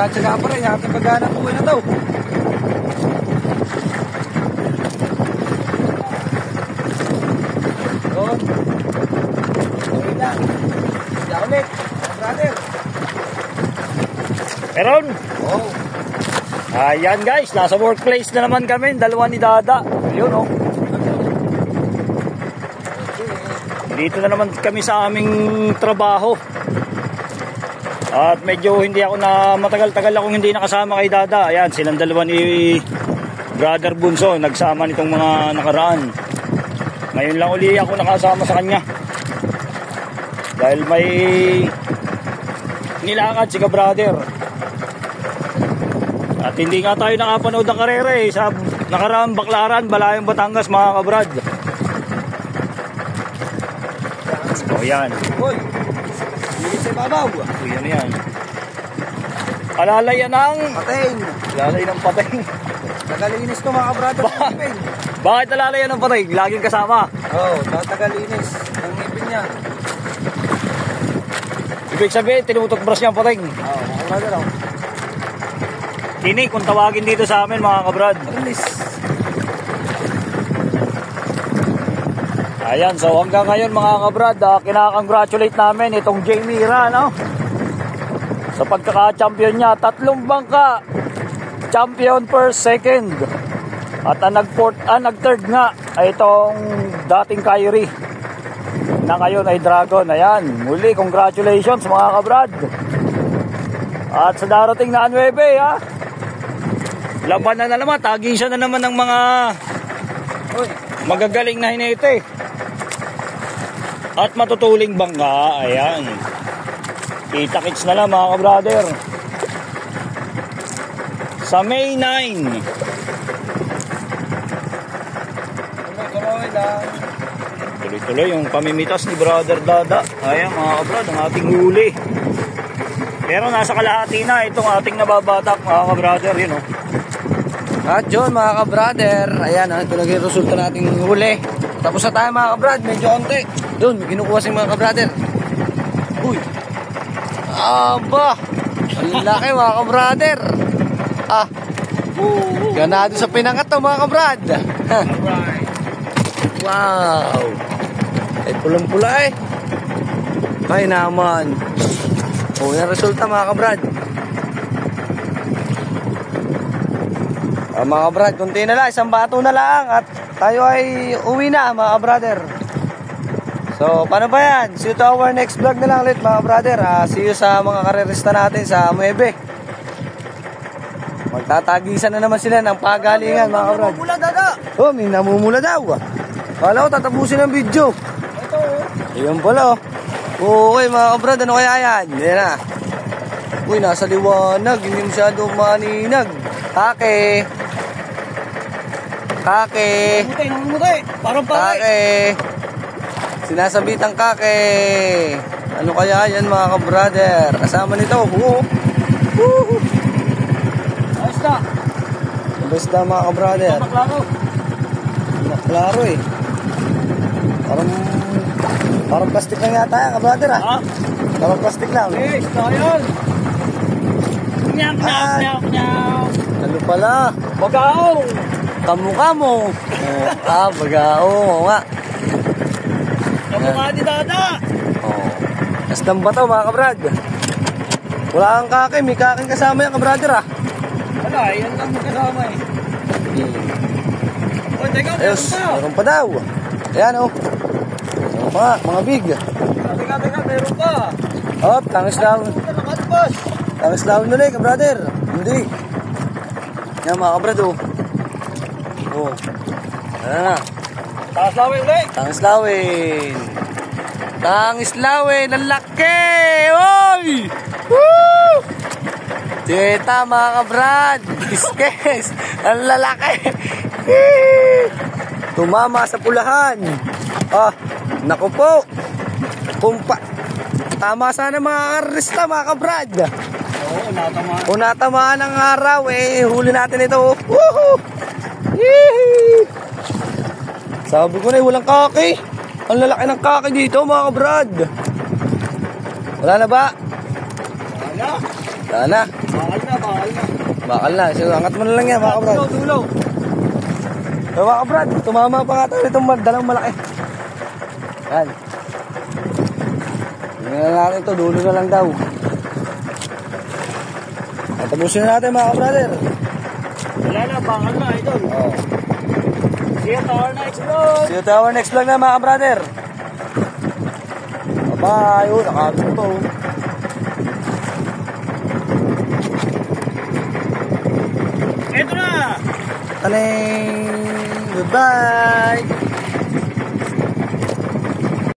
Tsaga pa rin, happy pagana po na daw. Doon. Okay lang. Siya ulit, brother. Meron? Oh. Ayan guys, nasa workplace na naman kami, dalawa ni Dada. Ayun oh. Dito na naman kami sa aming trabaho. At medyo hindi ako na matagal-tagal akong hindi nakasama kay Dada. Ayan, silang dalawa ni Brother Bunso nagsama nitong mga nakaraan. Ngayon lang uli ako nakasama sa kanya. Dahil may nilakad si ka-brother. At hindi nga tayo nakapanood ng karera sa nakaraang Baklaran, Balayong Batangas mga kabrad. O yan. Hoy. Sa babaw. Yan. Alalay ng Pateng. Alalay ng pateng. Tagalinis to mga brother. Bakit alalay ng pateng? Laging kasama. Oo, tagalinis ng ngipin niya. Ibig sabihin, tinututbrush niya ang pateng. Oo, mga brother. Tinik, kung tawagin dito sa amin mga kabrad. Release. Ayan, so hanggang ngayon mga kabrad, kinakongratulate namin itong Jamie Ra, no? Sa pagkaka-champion niya, 3 bangka, champion first, second. At ang nag-third nga ay itong dating Kyrie na ngayon ay Dragon. Ayan, muli congratulations mga kabrad. At sa darating na 9, ha? Laban na naman, tagisan na naman ng mga magagaling na hinete. At matutuling bangka, ayan. Kita-kits na lang mga ka-brother. Sa May 9. Tuloy-tuloy yung pamimitas ni Brother Dada. Ayan mga ka-brad, ang ating huli. Pero nasa kalahati na itong ating nababatak mga ka-brother, yun o. At yun mga ka-brother, ayan, ito naging resulta nating huli. Tapos na tayo mga ka-brad, medyo konti. Doon, may kinukuha si mga ka-brother. Uy! Aba! Ang laki mga ka-brother. Ganado sa pinangat to mga ka-brad. Wow! Ay pulang-pula eh. Ay naman. Yung resulta mga ka-brad. Mga ka-brad, kunti na lang, isang bato na lang at tayo ay uwi na mga ka-brother. So, paano ba yan? See you to our next vlog na lang ulit mga brother. See you sa mga karerista natin sa Muebe. Magtatagisan na naman sila ng pagalingan mga brother. Namumula Dada. Oh, may namumula daw. Kala ko tatapusin ang video. Ito. Ayan pala. Okay mga brother, ano kaya yan? Yan na. Uy, nasa liwanag. Hindi masyadong maninag. Kake. Namumutay. Parang pare. Kake. Sinasabitang kake. Ano kaya yan mga ka-brother? Kasama nito. Ayos na. Basta mga ka-brother. Maklaro. Klaro eh. Parang plastic lang yata yan ka-brother ha? Parang plastic lang. Eh, style. Nyam. Ano pala? Bagaong. Kamukha mo. Bagaong. Oo nga. Kamukha ni Dada. Kastam ba ito mga kabrad? Wala kang kake, may kaking kasama yan kabrader ha. Wala, yan lang magkasama eh. Oh, teka, Ayos, meron pa daw. Ayan o. Meron pa nga, mga big. Teka, meron pa. Hop, tangis lawin. Nakatpas. Tangis lawin ulit kabrader. Hindi. Yan mga kabrad o. Oh. Ayan na. Taas lawin ulit. Tangis lawin. Tangis lawin, ang laki! Oy! Woo! Tita mga kabrad, kiskes, ang lalaki! Tumama sa pulahan. Naku po. Tama sana mga karista mga kabrad. Oo, natamaan. Kung natamaan ng araw, huli natin ito. Woohoo! Yee! Sabi ko na, walang kaki. Ang lalaki ng kaki dito, mga kabrad. Wala na ba? Wala. Wala na. Bakal na, bakal na. Bakal na. So, angat mo na lang yan, mga kabrad. Dulo. So, mga kabrad, tumama pa nga tayo itong dalang malaki. Yan. Tingnan na natin ito, dulo na lang daw. Tapusin na natin, mga kabrader. Wala na, bakal na, idol. Oh. See you to our next vlog. See you to our next vlog na, mga kabrader. Bye-bye. Oh, nakakabot po. Ito na! Taling! Goodbye!